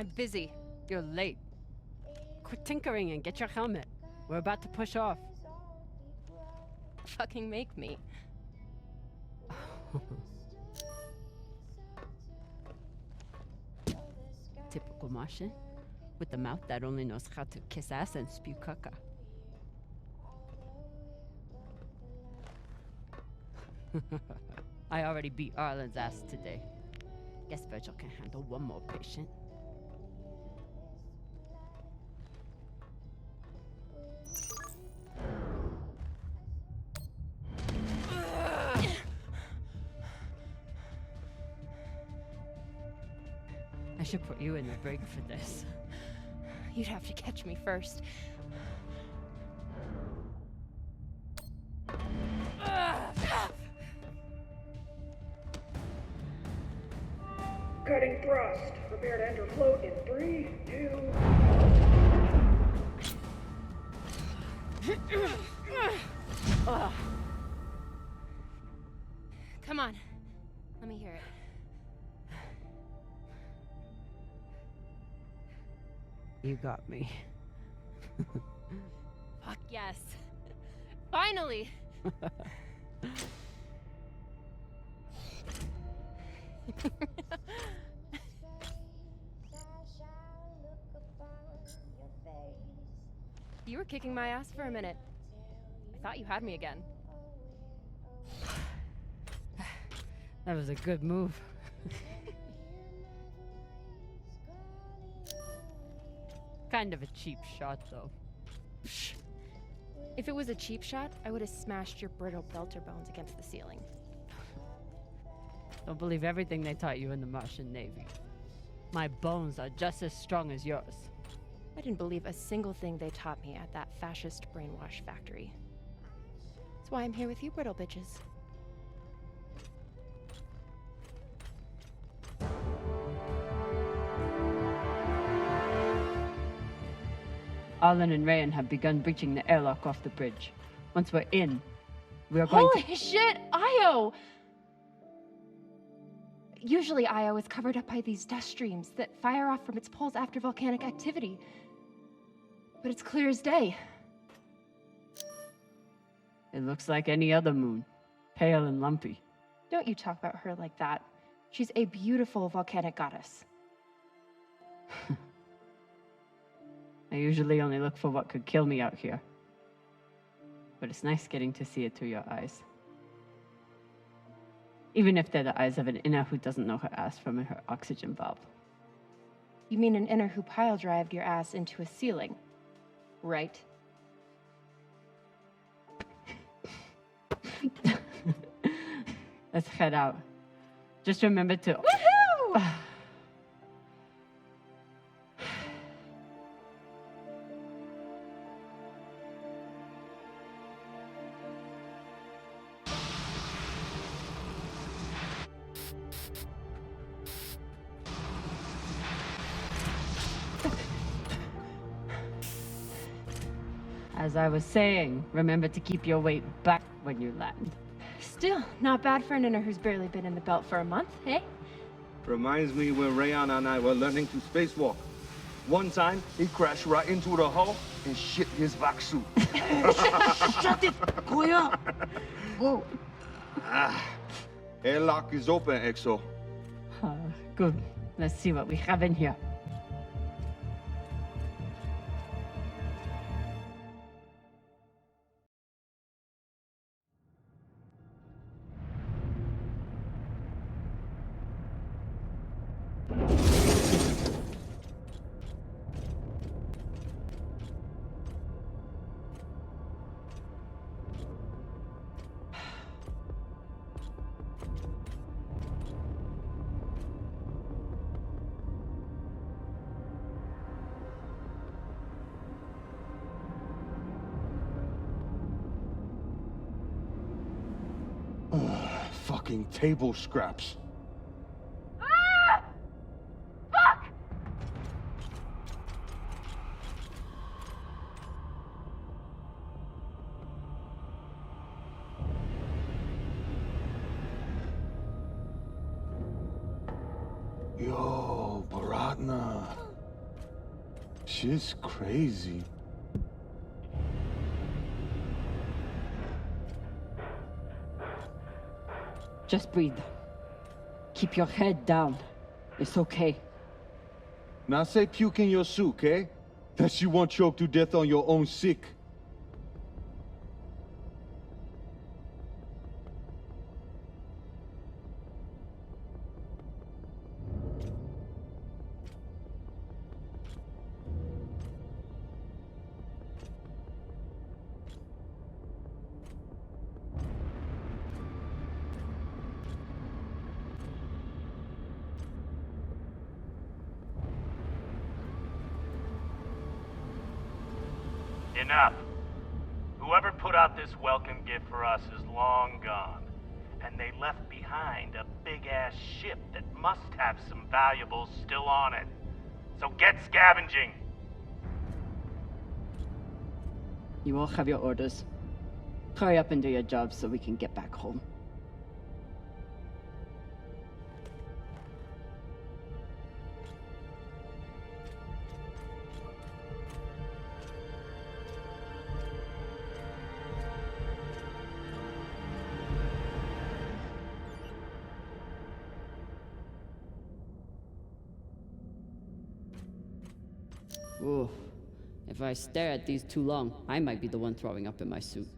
I'm busy. You're late. Quit tinkering and get your helmet. We're about to push off. Fucking make me. Typical Martian. With the mouth that only knows how to kiss ass and spew caca. I already beat Arlen's ass today. Guess Virgil can handle one more patient. I should put you in the brig for this. You'd have to catch me first. Cutting thrust. Prepare to enter float in 3, 2... Come on. Let me hear it. You got me. Fuck yes. Finally! You were kicking my ass for a minute. I thought you had me again. That was a good move. Kind of a cheap shot, though. If it was a cheap shot, I would have smashed your brittle belter bones against the ceiling. Don't believe everything they taught you in the Martian Navy. My bones are just as strong as yours. I didn't believe a single thing they taught me at that fascist brainwash factory. That's why I'm here with you, brittle bitches. Arlen and Rayan have begun breaching the airlock off the bridge. Once we're in, we are going Holy shit, Io! Usually Io is covered up by these dust streams that fire off from its poles after volcanic activity. But it's clear as day. It looks like any other moon. Pale and lumpy. Don't you talk about her like that. She's a beautiful volcanic goddess. I usually only look for what could kill me out here. But it's nice getting to see it through your eyes. Even if they're the eyes of an inner who doesn't know her ass from her oxygen valve. You mean an inner who pile-drived your ass into a ceiling, right? Let's head out. Just remember to... Woohoo! As I was saying, remember to keep your weight back when you land. Still, not bad for an inner who's barely been in the belt for a month, hey? Reminds me when Rayan and I were learning to spacewalk. One time, he crashed right into the hull and shit his vac suit. Shut it! Koya! Whoa. Airlock is open, Exo. Good. Let's see what we have in here. Fucking table scraps. Ah! Fuck! Yo, Baratna. Shit's crazy. Just breathe. Keep your head down. It's okay. Now say puke in your soup, eh? That you won't choke to death on your own sick. Enough. Whoever put out this welcome gift for us is long gone. And they left behind a big-ass ship that must have some valuables still on it. So get scavenging! You all have your orders. Hurry up and do your job so we can get back home. Ooh. If I stare at these too long, I might be the one throwing up in my suit.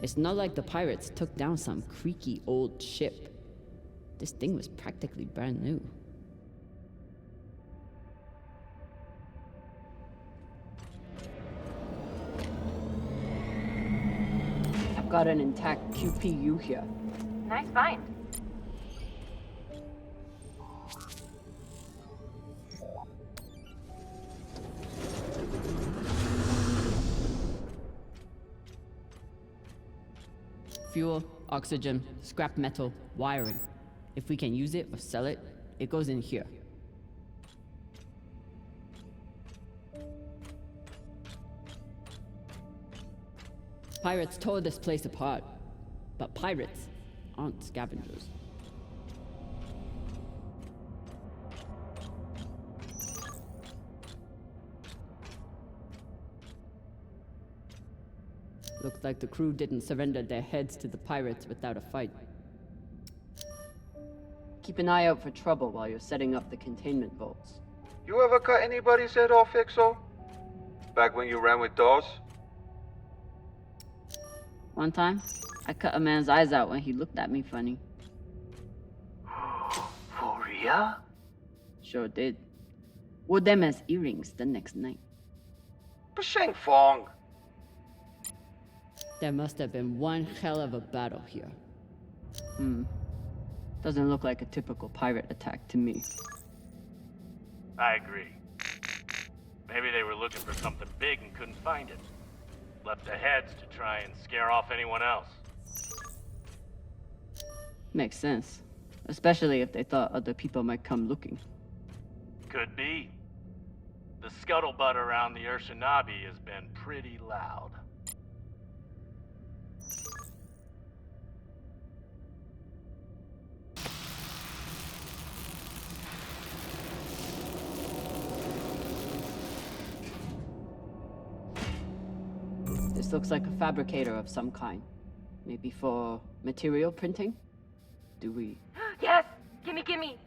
It's not like the pirates took down some creaky old ship. This thing was practically brand new. I've got an intact QPU here. Nice find. Fuel, oxygen, scrap metal, wiring. If we can use it or sell it, it goes in here. Pirates tore this place apart, but pirates aren't scavengers. Looks like the crew didn't surrender their heads to the pirates without a fight. Keep an eye out for trouble while you're setting up the containment vaults. You ever cut anybody's head off, Exo? Back when you ran with Dawes? One time, I cut a man's eyes out when he looked at me funny. For real? Sure did. Wore them as earrings the next night. Bashang Fong! There must have been one hell of a battle here. Doesn't look like a typical pirate attack to me. I agree. Maybe they were looking for something big and couldn't find it. Left the heads to try and scare off anyone else. Makes sense. Especially if they thought other people might come looking. Could be. The scuttlebutt around the Urshanabi has been pretty loud. This looks like a fabricator of some kind. Maybe for material printing? Do we... Yes! Gimme, gimme!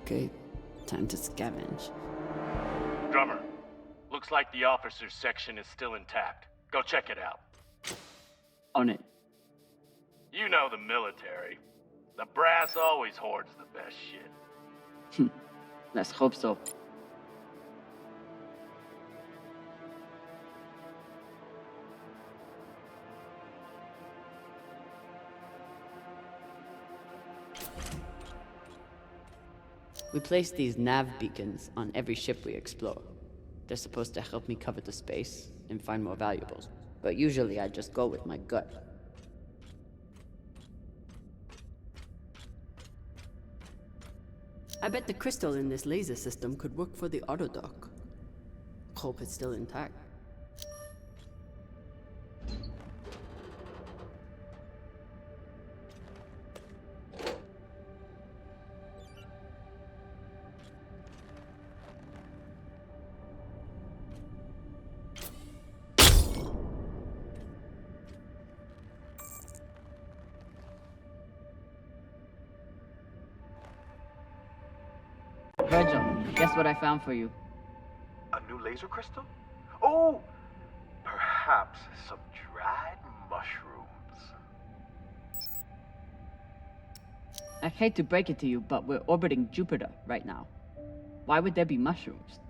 Okay, time to scavenge. Drummer, looks like the officers section is still intact. Go check it out. On it. You know the military. The brass always hoards the best shit. Let's hope so. We place these nav beacons on every ship we explore. They're supposed to help me cover the space and find more valuables, but usually I just go with my gut. I bet the crystal in this laser system could work for the autodock. Hope it's still intact. Virgil, guess what I found for you? A new laser crystal? Oh, perhaps some dried mushrooms. I hate to break it to you, but we're orbiting Jupiter right now. Why would there be mushrooms?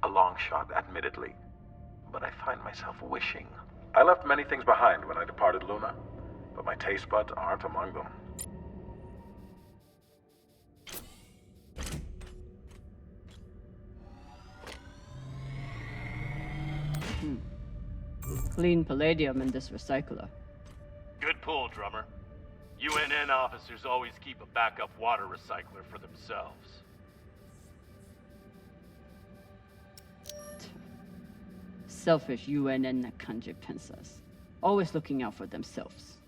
A long shot, admittedly, but I find myself wishing. I left many things behind when I departed Luna, but my taste buds aren't among them. Clean palladium in this recycler. Good pull, Drummer. UNN officers always keep a backup water recycler for themselves. Selfish UNN Nakanje Pensas. Always looking out for themselves.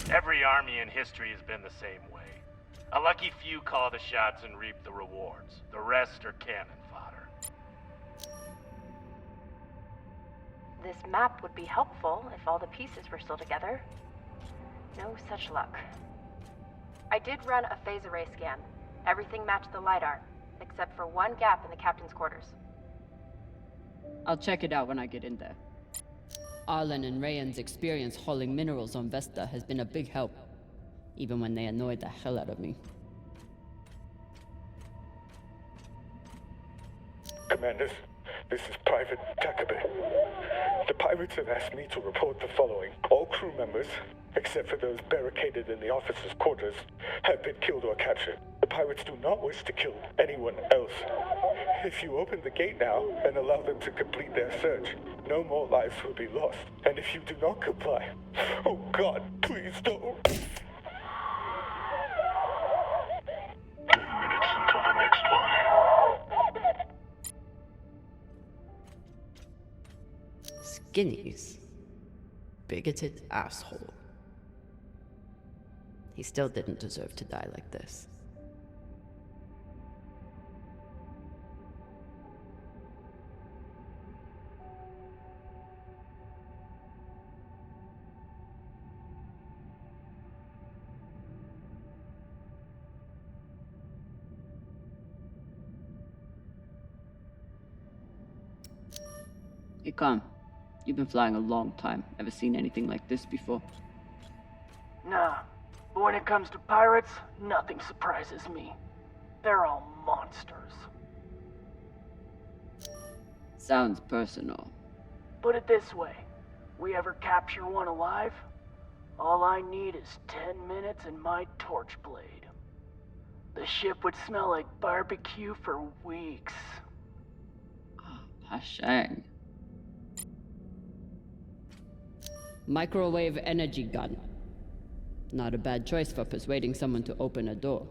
Every army in history has been the same way. A lucky few call the shots and reap the rewards. The rest are cannon fodder. This map would be helpful if all the pieces were still together. No such luck. I did run a phase array scan. Everything matched the LiDAR, except for one gap in the captain's quarters. I'll check it out when I get in there. Arlen and Rayan's experience hauling minerals on Vesta has been a big help, even when they annoyed the hell out of me. Commanders, this is Private Takabe. The pirates have asked me to report the following. All crew members, except for those barricaded in the officers' quarters, have been killed or captured. The pirates do not wish to kill anyone else. If you open the gate now and allow them to complete their search, no more lives will be lost. And if you do not comply, oh God, please don't. 2 minutes until the next one. Skinnies. Bigoted asshole. He still didn't deserve to die like this. Hey, Khan. You've been flying a long time. Ever seen anything like this before? Nah, but when it comes to pirates, nothing surprises me. They're all monsters. Sounds personal. Put it this way, we ever capture one alive, all I need is 10 minutes and my torch blade. The ship would smell like barbecue for weeks. Hashang. Microwave energy gun. Not a bad choice for persuading someone to open a door.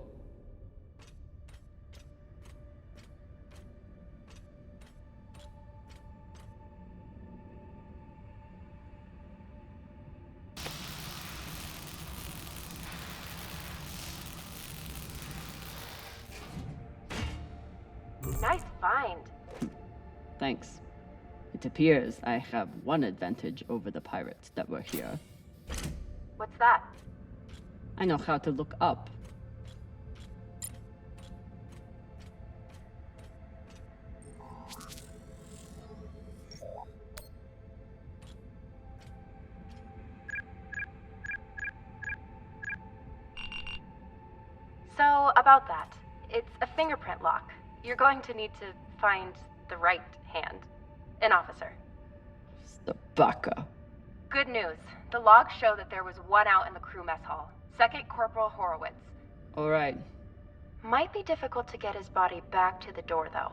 Nice find. Thanks. It appears I have one advantage over the pirates that were here. What's that? I know how to look up. about that. It's a fingerprint lock. You're going to need to find the right hand. An officer. Sabaka. Good news. The logs show that there was one out in the crew mess hall. Second Corporal Horowitz. Alright. Might be difficult to get his body back to the door, though.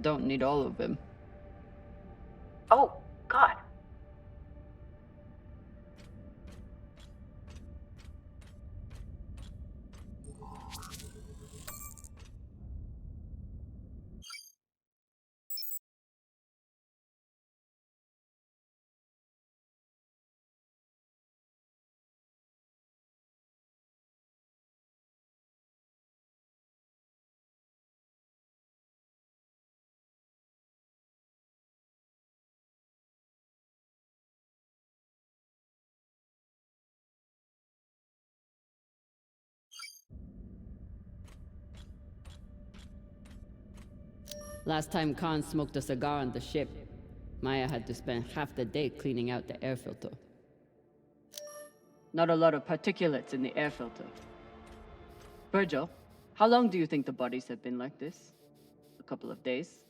Don't need all of him. Oh, God. Last time Khan smoked a cigar on the ship, Maya had to spend half the day cleaning out the air filter. Not a lot of particulates in the air filter. Virgil, how long do you think the bodies have been like this? A couple of days?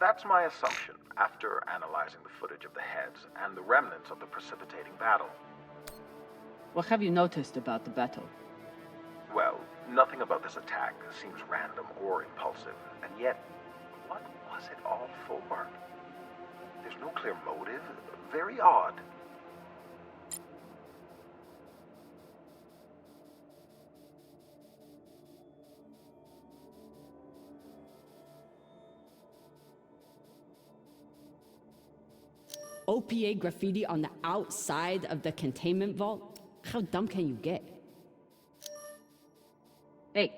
That's my assumption, after analyzing the footage of the heads and the remnants of the precipitating battle. What have you noticed about the battle? Well, nothing about this attack seems random or impulsive, and yet, what was it all for? There's no clear motive. Very odd. OPA graffiti on the outside of the containment vault? How dumb can you get? Hey,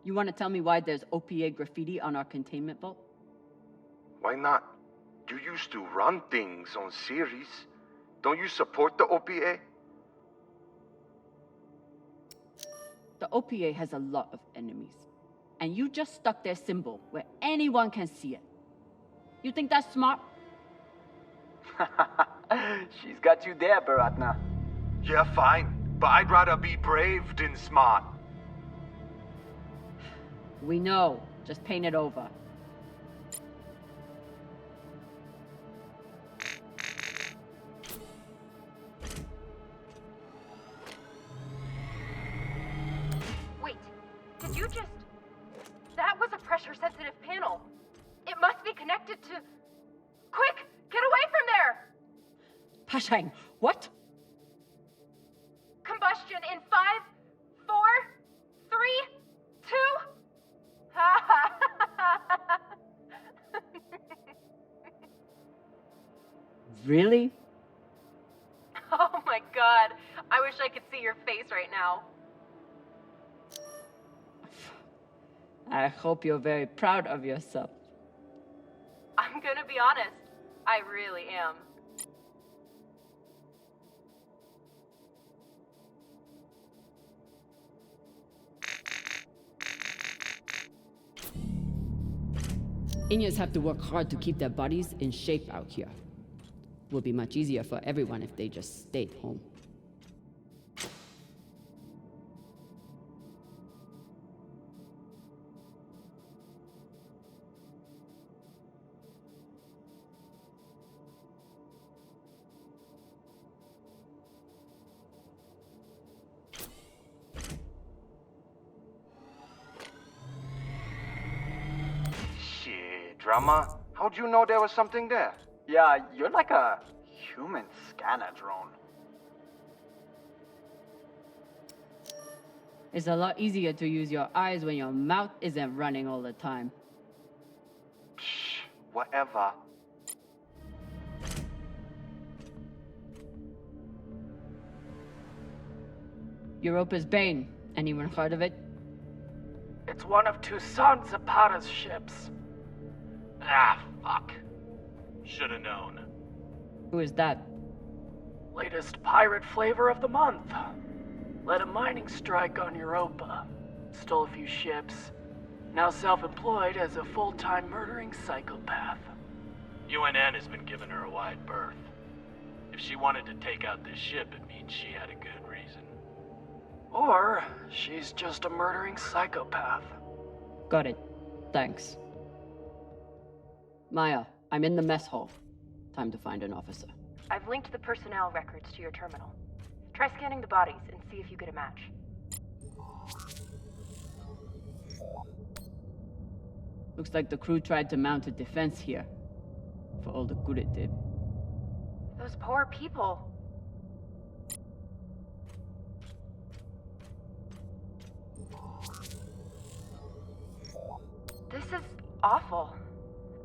you want to tell me why there's OPA graffiti on our containment vault? Why not? You used to run things on series. Don't you support the OPA? The OPA has a lot of enemies. And you just stuck their symbol where anyone can see it. You think that's smart? She's got you there, Baratna. Yeah, fine. But I'd rather be brave than smart. We know. Just paint it over. Wait, did you just... That was a pressure-sensitive panel. It must be connected to... Quick, get away from there! Pashang, what? Combustion in 5, 4, 3, 2... Really? Oh my god. I wish I could see your face right now. I hope you're very proud of yourself. I'm gonna be honest. I really am. Inyas have to work hard to keep their bodies in shape out here. Would be much easier for everyone if they just stayed home. Shit, Drama. How'd you know there was something there? Yeah, you're like a human scanner drone. It's a lot easier to use your eyes when your mouth isn't running all the time. Psh, whatever. Europa's Bane. Anyone heard of it? It's one of Toussaint Zapata's ships. Ah, fuck. Shoulda known. Who is that? Latest pirate flavor of the month. Led a mining strike on Europa. Stole a few ships. Now self-employed as a full-time murdering psychopath. UNN has been giving her a wide berth. If she wanted to take out this ship, it means she had a good reason. Or she's just a murdering psychopath. Got it. Thanks. Maya, I'm in the mess hall. Time to find an officer. I've linked the personnel records to your terminal. Try scanning the bodies and see if you get a match. Looks like the crew tried to mount a defense here. For all the good it did. Those poor people. This is awful.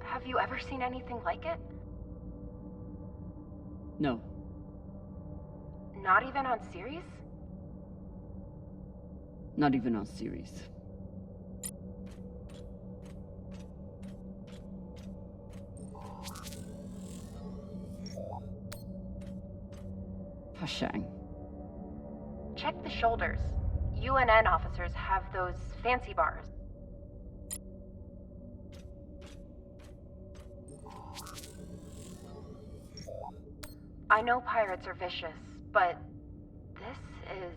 Have you ever seen anything like it? No. Not even on series? Not even on series. Pashang. Check the shoulders. UNN officers have those fancy bars. I know pirates are vicious, but this is...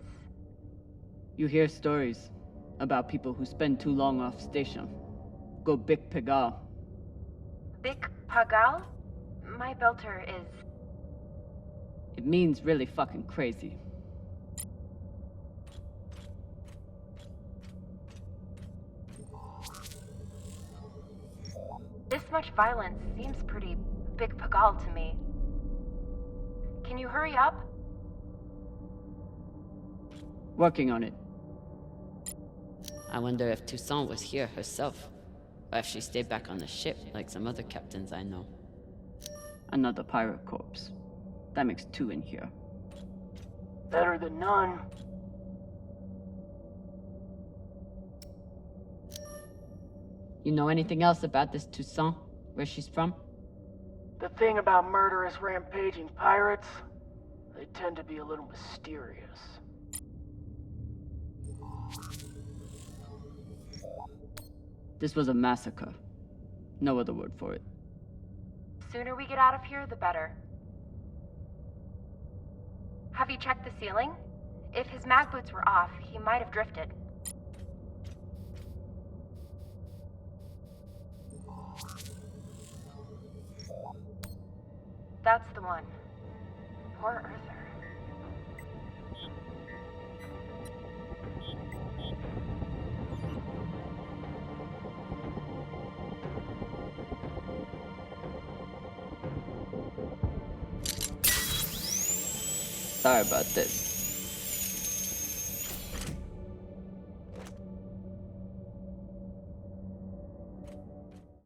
You hear stories about people who spend too long off station. Go Big Pegal. Big Pagal? My belter is... It means really fucking crazy. This much violence seems pretty Big Pagal to me. Can you hurry up? Working on it. I wonder if Toussaint was here herself, or if she stayed back on the ship like some other captains I know. Another pirate corpse. That makes 2 in here. Better than none. You know anything else about this Toussaint? Where she's from? The thing about murderous rampaging pirates, they tend to be a little mysterious. This was a massacre. No other word for it. Sooner we get out of here, the better. Have you checked the ceiling? If his mag boots were off, he might have drifted. That's the one. Poor Arthur. Sorry about this.